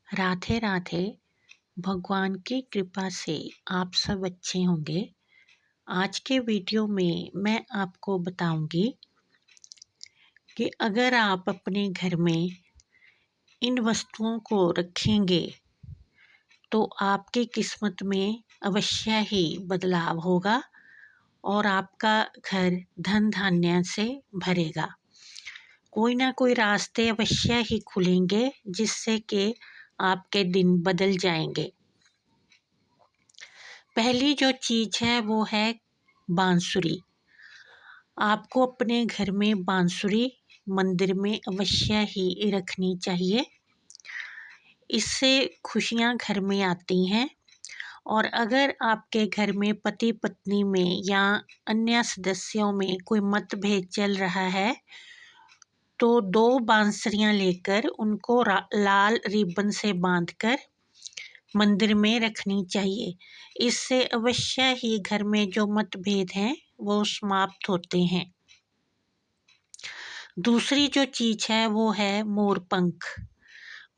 राधे राधे। भगवान की कृपा से आप सब अच्छे होंगे। आज के वीडियो में मैं आपको बताऊंगी कि अगर आप अपने घर में इन वस्तुओं को रखेंगे तो आपकी किस्मत में अवश्य ही बदलाव होगा और आपका घर धन धान्य से भरेगा। कोई ना कोई रास्ते अवश्य ही खुलेंगे जिससे कि आपके दिन बदल जाएंगे। पहली जो चीज़ है वो है बांसुरी। आपको अपने घर में बांसुरी मंदिर में अवश्य ही रखनी चाहिए। इससे खुशियाँ घर में आती हैं। और अगर आपके घर में पति पत्नी में या अन्य सदस्यों में कोई मतभेद चल रहा है तो 2 बांसुरियाँ लेकर उनको लाल रिबन से बांधकर मंदिर में रखनी चाहिए। इससे अवश्य ही घर में जो मतभेद हैं वो समाप्त होते हैं। दूसरी जो चीज़ है वो है मोरपंख।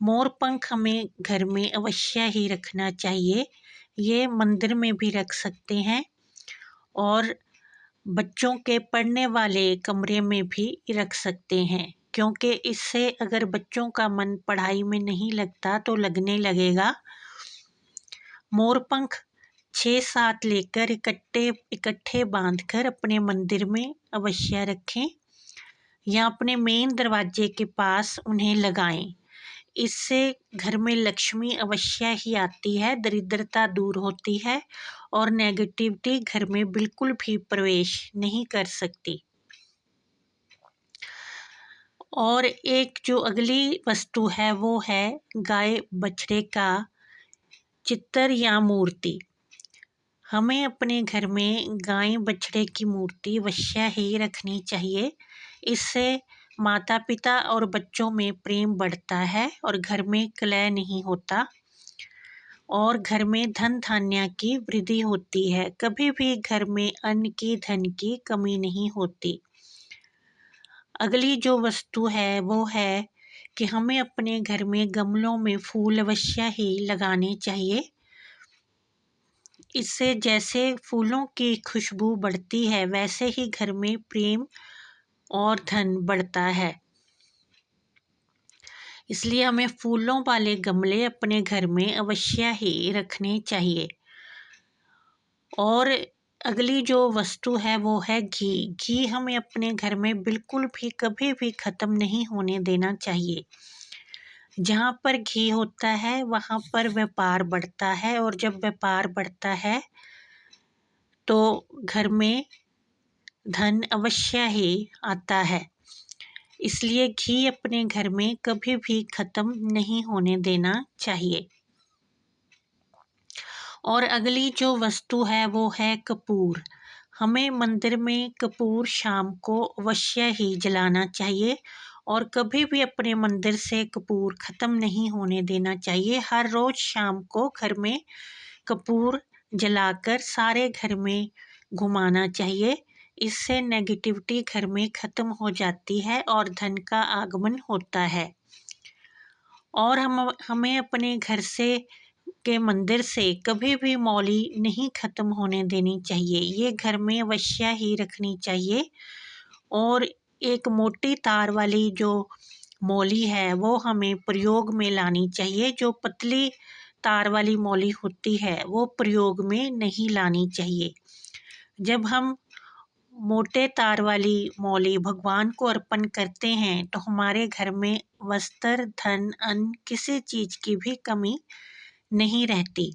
मोरपंख हमें घर में अवश्य ही रखना चाहिए। ये मंदिर में भी रख सकते हैं और बच्चों के पढ़ने वाले कमरे में भी रख सकते हैं, क्योंकि इससे अगर बच्चों का मन पढ़ाई में नहीं लगता तो लगने लगेगा। मोरपंख 6-7 लेकर इकट्ठे बांधकर अपने मंदिर में अवश्य रखें या अपने मेन दरवाजे के पास उन्हें लगाएं। इससे घर में लक्ष्मी अवश्य ही आती है, दरिद्रता दूर होती है और नेगेटिविटी घर में बिल्कुल भी प्रवेश नहीं कर सकती। और एक जो अगली वस्तु है वो है गाय बछड़े का चित्र या मूर्ति। हमें अपने घर में गाय बछड़े की मूर्ति अवश्य ही रखनी चाहिए। इससे माता पिता और बच्चों में प्रेम बढ़ता है और घर में कलह नहीं होता और घर में धन धान्य की वृद्धि होती है। कभी भी घर में अन्न की धन की कमी नहीं होती। अगली जो वस्तु है वो है कि हमें अपने घर में गमलों में फूल अवश्य ही लगाने चाहिए। इससे जैसे फूलों की खुशबू बढ़ती है वैसे ही घर में प्रेम और धन बढ़ता है। इसलिए हमें फूलों वाले गमले अपने घर में अवश्य ही रखने चाहिए। और अगली जो वस्तु है वो है घी। घी हमें अपने घर में बिल्कुल भी कभी भी ख़त्म नहीं होने देना चाहिए। जहाँ पर घी होता है वहाँ पर व्यापार बढ़ता है और जब व्यापार बढ़ता है तो घर में धन अवश्य ही आता है। इसलिए घी अपने घर में कभी भी ख़त्म नहीं होने देना चाहिए। और अगली जो वस्तु है वो है कपूर। हमें मंदिर में कपूर शाम को अवश्य ही जलाना चाहिए और कभी भी अपने मंदिर से कपूर ख़त्म नहीं होने देना चाहिए। हर रोज़ शाम को घर में कपूर जलाकर सारे घर में घुमाना चाहिए। इससे नेगेटिविटी घर में ख़त्म हो जाती है और धन का आगमन होता है। और हमें अपने घर से के मंदिर से कभी भी मौली नहीं ख़त्म होने देनी चाहिए। ये घर में अवश्य ही रखनी चाहिए। और एक मोटी तार वाली जो मौली है वो हमें प्रयोग में लानी चाहिए। जो पतली तार वाली मौली होती है वो प्रयोग में नहीं लानी चाहिए। जब हम मोटे तार वाली मौली भगवान को अर्पण करते हैं तो हमारे घर में वस्त्र, धन, अन्न किसी चीज़ की भी कमी नहीं रहती।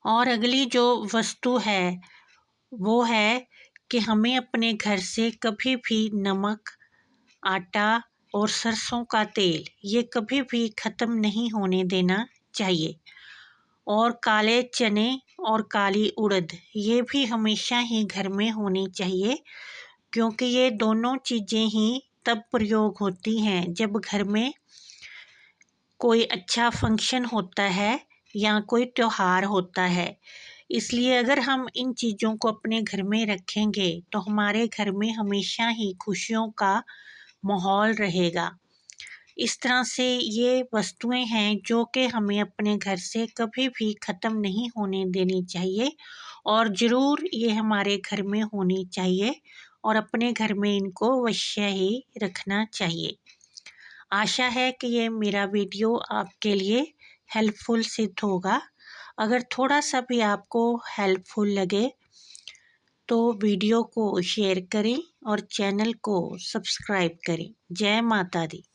और अगली जो वस्तु है वो है कि हमें अपने घर से कभी भी नमक, आटा और सरसों का तेल ये कभी भी ख़त्म नहीं होने देना चाहिए। और काले चने और काली उड़द ये भी हमेशा ही घर में होनी चाहिए, क्योंकि ये दोनों चीज़ें ही तब प्रयोग होती हैं जब घर में कोई अच्छा फंक्शन होता है या कोई त्योहार होता है। इसलिए अगर हम इन चीज़ों को अपने घर में रखेंगे तो हमारे घर में हमेशा ही खुशियों का माहौल रहेगा। इस तरह से ये वस्तुएं हैं जो कि हमें अपने घर से कभी भी ख़त्म नहीं होने देनी चाहिए और ज़रूर ये हमारे घर में होनी चाहिए और अपने घर में इनको अवश्य ही रखना चाहिए। आशा है कि ये मेरा वीडियो आपके लिए हेल्पफुल सिद्ध होगा। अगर थोड़ा सा भी आपको हेल्पफुल लगे तो वीडियो को शेयर करें और चैनल को सब्सक्राइब करें। जय माता दी।